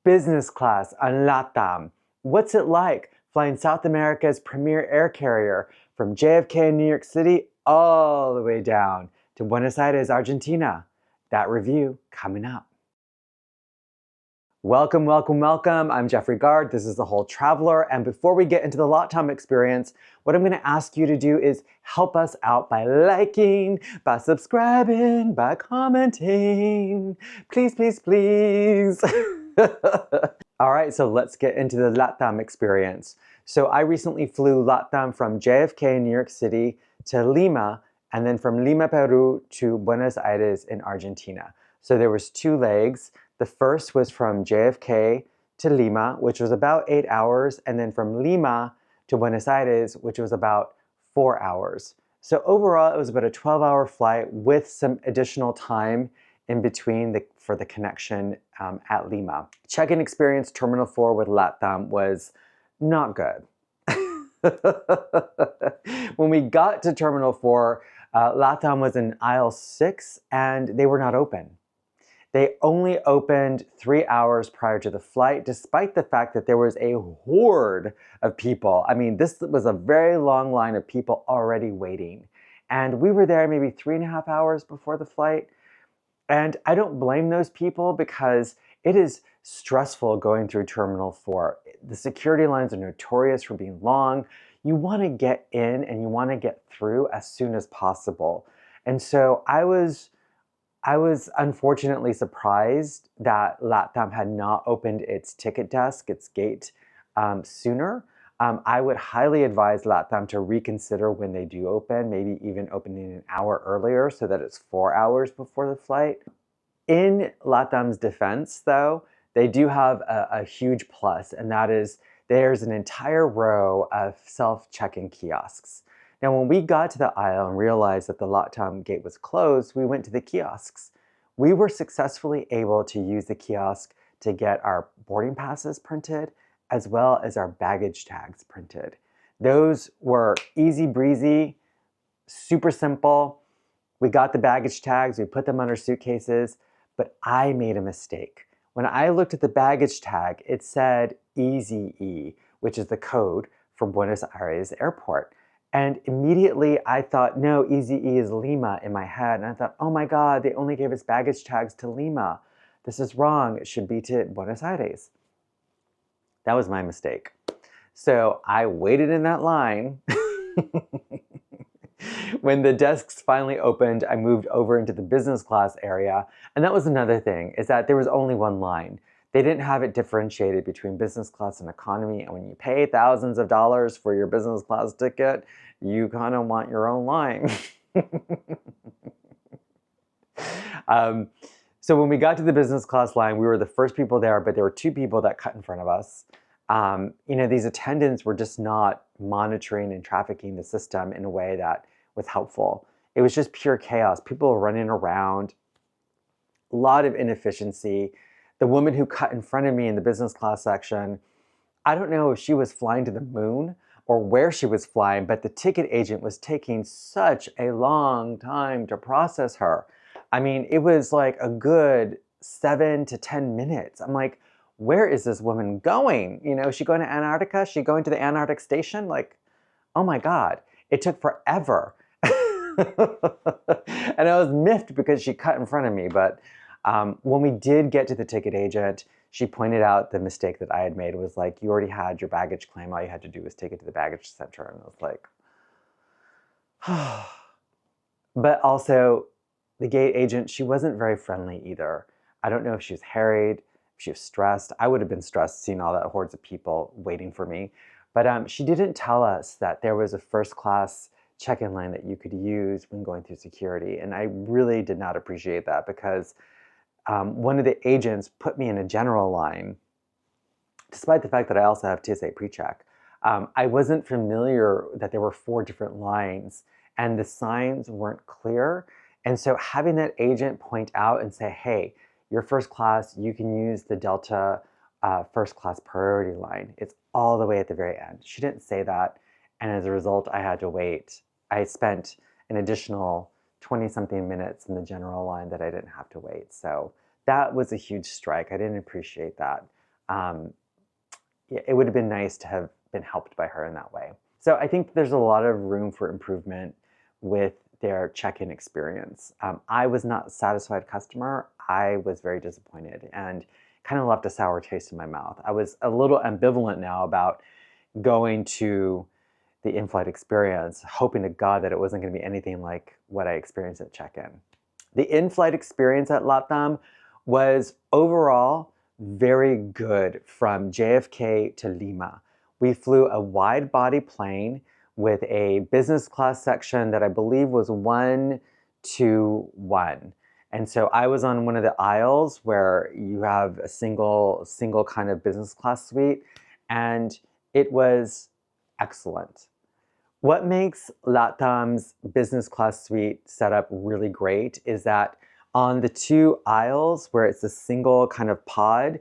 business class on LATAM. What's it like flying South America's premier air carrier from JFK, New York City, all the way down to Buenos Aires, Argentina? That review coming up. Welcome, welcome, welcome. I'm Jeffrey Gard. This is The Whole Traveler. And before we get into the LATAM experience, what I'm going to ask you to do is help us out by liking, by subscribing, by commenting. Please, please, please. All right, so let's get into the LATAM experience. So I recently flew LATAM from JFK, New York City to Lima, and then from Lima, Peru to Buenos Aires in Argentina. So there was two legs. The first was from JFK to Lima, which was about 8 hours, and then from Lima to Buenos Aires, which was about 4 hours. So overall, it was about a 12-hour flight with some additional time in between for the connection at Lima. Check-in experience Terminal 4 with LATAM was not good. When we got to Terminal 4, LATAM was in aisle 6 and they were not open. They only opened 3 hours prior to the flight, despite the fact that there was a horde of people. I mean, this was a very long line of people already waiting. And we were there maybe 3.5 hours before the flight. And I don't blame those people because it is stressful going through Terminal 4. The security lines are notorious for being long. You want to get in and you want to get through as soon as possible. And so I was unfortunately surprised that LATAM had not opened its ticket desk, its gate, sooner. I would highly advise LATAM to reconsider when they do open, maybe even opening an hour earlier so that it's 4 hours before the flight. In LATAM's defense, though, they do have a huge plus, and that is there's an entire row of self-check-in kiosks. Now, when we got to the aisle and realized that the LATAM gate was closed, we went to the kiosks. We were successfully able to use the kiosk to get our boarding passes printed, as well as our baggage tags printed. Those were easy breezy, super simple. We got the baggage tags, we put them on our suitcases, but I made a mistake. When I looked at the baggage tag, it said EZE, which is the code for Buenos Aires Airport. And immediately I thought, no, EZE is Lima in my head. And I thought, oh my God, they only gave us baggage tags to Lima. This is wrong. It should be to Buenos Aires. That was my mistake. So I waited in that line. When the desks finally opened, I moved over into the business class area. And that was another thing, is that there was only one line. They didn't have it differentiated between business class and economy. And when you pay thousands of dollars for your business class ticket, you kind of want your own line. So when we got to the business class line, we were the first people there, but there were two people that cut in front of us. These attendants were just not monitoring and trafficking the system in a way that was helpful. It was just pure chaos. People were running around, a lot of inefficiency. The woman who cut in front of me in the business class section, I don't know if she was flying to the moon or where she was flying, but the ticket agent was taking such a long time to process her. I mean, it was like a good 7 to 10 minutes. I'm like, where is this woman going? Is she going to Antarctica? Is she going to the Antarctic station? Like, oh my God, it took forever. And I was miffed because she cut in front of me. But when we did get to the ticket agent, she pointed out the mistake that I had made. It was like, you already had your baggage claim. All you had to do was take it to the baggage center. And I was like, but also the gate agent, she wasn't very friendly either. I don't know if she was harried, if she was stressed. I would have been stressed seeing all that hordes of people waiting for me. But she didn't tell us that there was a first class check-in line that you could use when going through security. And I really did not appreciate that because one of the agents put me in a general line, despite the fact that I also have TSA pre-check. I wasn't familiar that there were 4 different lines and the signs weren't clear. And so having that agent point out and say, hey, your first class, you can use the Delta first class priority line. It's all the way at the very end. She didn't say that. And as a result, I had to wait. I spent an additional 20-something minutes in the general line that I didn't have to wait. So that was a huge strike. I didn't appreciate that. it would have been nice to have been helped by her in that way. So I think there's a lot of room for improvement with their check-in experience. I was not a satisfied customer. I was very disappointed and kind of left a sour taste in my mouth. I was a little ambivalent now about going to the in-flight experience, hoping to God that it wasn't going to be anything like what I experienced at check-in. The in-flight experience at LATAM was overall very good from JFK to Lima. We flew a wide-body plane with a business class section that I believe was 1-1. And so I was on one of the aisles where you have a single kind of business class suite, and it was excellent. What makes LATAM's business class suite setup really great is that on the 2 aisles where it's a single kind of pod,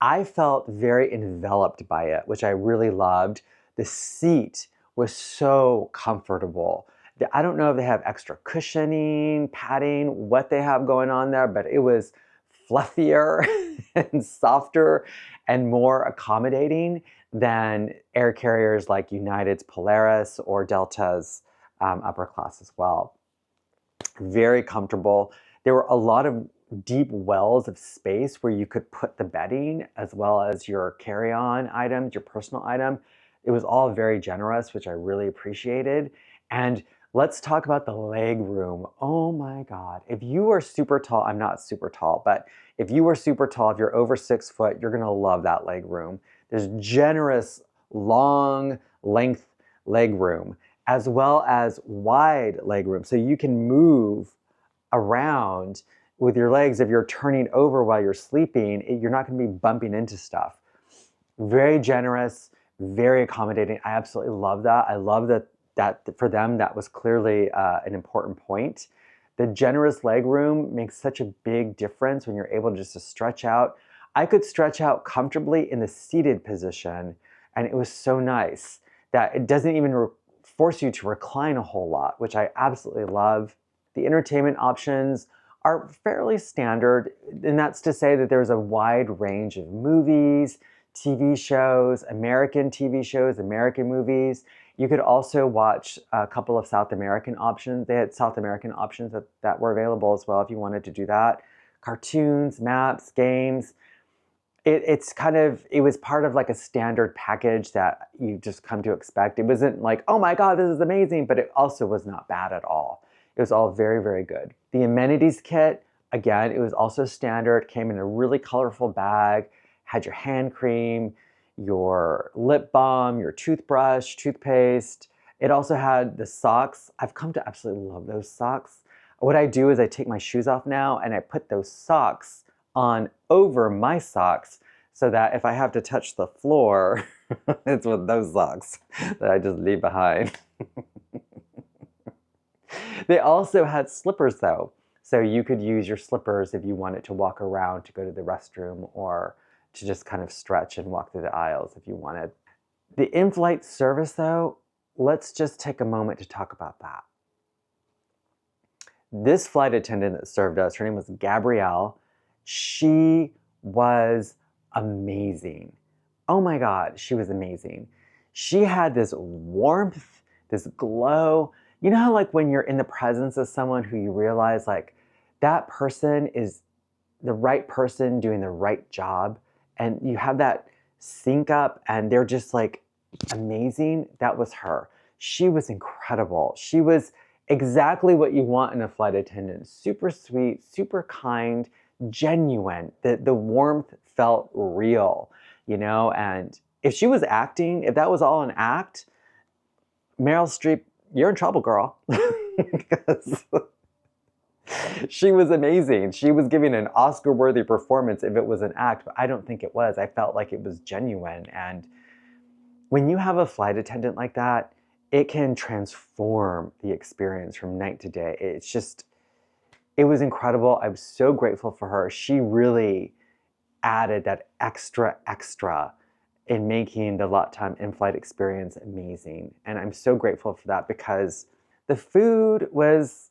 I felt very enveloped by it, which I really loved. The seat was so comfortable. I don't know if they have extra cushioning, padding, what they have going on there, but it was fluffier and softer and more accommodating than air carriers like United's Polaris or Delta's upper class as well. Very comfortable. There were a lot of deep wells of space where you could put the bedding as well as your carry-on items, your personal item. It was all very generous, which I really appreciated. And let's talk about the leg room. Oh my God. If you are super tall, I'm not super tall, but if you are super tall, if you're over 6 foot, you're gonna love that leg room. There's generous, long length leg room, as well as wide leg room. So you can move around with your legs. If you're turning over while you're sleeping, you're not gonna be bumping into stuff. Very generous, very accommodating. I absolutely love that. I love that for them, that was clearly an important point. The generous leg room makes such a big difference when you're able just to stretch out. I could stretch out comfortably in the seated position, and it was so nice that it doesn't even force you to recline a whole lot, which I absolutely love. The entertainment options are fairly standard, and that's to say that there's a wide range of movies, TV shows, American movies. You could also watch a couple of South American options. They had South American options that were available as well if you wanted to do that. Cartoons, maps, games. It was part of like a standard package that you just come to expect. It wasn't like, oh my God, this is amazing, but it also was not bad at all. It was all very, very good. The amenities kit, again, it was also standard, came in a really colorful bag, had your hand cream, your lip balm, your toothbrush, toothpaste. It also had the socks. I've come to absolutely love those socks. What I do is I take my shoes off now and I put those socks on over my socks so that if I have to touch the floor, it's with those socks that I just leave behind. They also had slippers though. So you could use your slippers if you wanted to walk around to go to the restroom or to just kind of stretch and walk through the aisles if you wanted. The in-flight service though, let's just take a moment to talk about that. This flight attendant that served us, her name was Gabrielle. She was amazing. Oh my God, she was amazing. She had this warmth, this glow. You know how like when you're in the presence of someone who you realize like that person is the right person doing the right job, and you have that sync up and they're just like amazing? That was her. She was incredible. She was exactly what you want in a flight attendant. Super sweet, super kind, genuine. The warmth felt real, you know? And if she was acting, if that was all an act, Meryl Streep, you're in trouble, girl. Because she was amazing. She was giving an Oscar-worthy performance if it was an act, but I don't think it was. I felt like it was genuine. And when you have a flight attendant like that, it can transform the experience from night to day. It was incredible. I was so grateful for her. She really added that extra in making the LATAM in-flight experience amazing. And I'm so grateful for that because the food was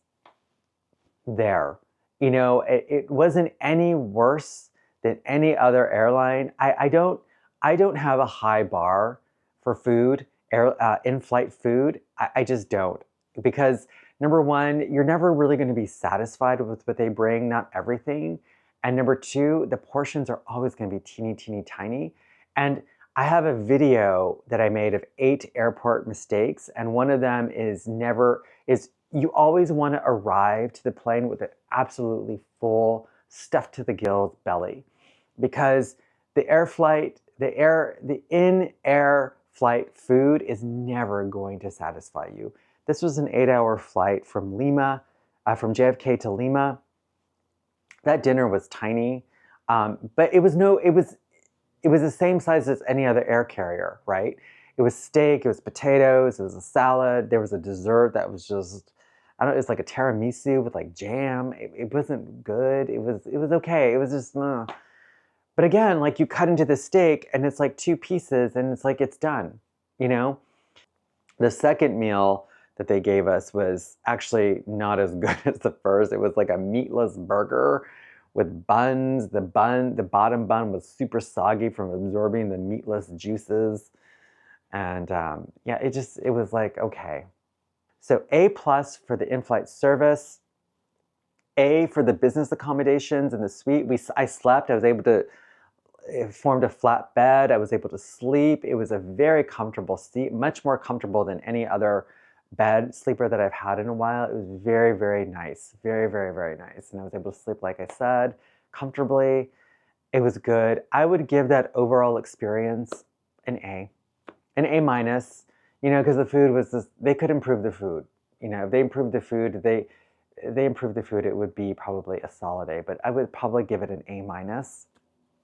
there. You know, it wasn't any worse than any other airline. I don't have a high bar for food, in-flight food. I just don't, because number one, you're never really going to be satisfied with what they bring, not everything. And number two, the portions are always going to be teeny, teeny, tiny. And I have a video that I made of 8 airport mistakes, and one of them is you always want to arrive to the plane with an absolutely full, stuffed to the gills belly, because the in-air flight food is never going to satisfy you. This was an 8-hour flight from Lima, from JFK to Lima. That dinner was tiny, but it was the same size as any other air carrier, right? It was steak, it was potatoes, it was a salad, there was a dessert that was just, I don't know, it was like a tiramisu with like jam. It wasn't good. It was okay. It was just, But again, like you cut into the steak and it's like 2 pieces and it's like it's done, you know? The second meal that they gave us was actually not as good as the first. It was like a meatless burger with buns. The bottom bun was super soggy from absorbing the meatless juices. And yeah, it was like, okay. So A+ for the in-flight service, A for the business accommodations in the suite. I slept, I was able to, it formed a flat bed, I was able to sleep. It was a very comfortable seat, much more comfortable than any other bed sleeper that I've had in a while. It was very, very nice. Very, very, very nice. And I was able to sleep, like I said, comfortably. It was good. I would give that overall experience an A. An A-, you know, because the food was just, they could improve the food. You know, if they improved the food, it would be probably a solid A, but I would probably give it an A-.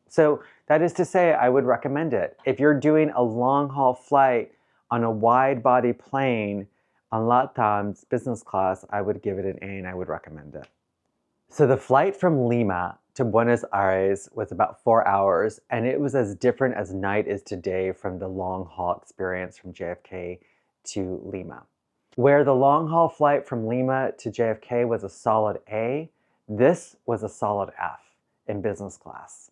So that is to say, I would recommend it. If you're doing a long-haul flight on a wide-body plane on LATAM's business class, I would give it an A and I would recommend it. So the flight from Lima to Buenos Aires was about 4 hours, and it was as different as night is to day from the long-haul experience from JFK to Lima. Where the long-haul flight from Lima to JFK was a solid A, this was a solid F in business class.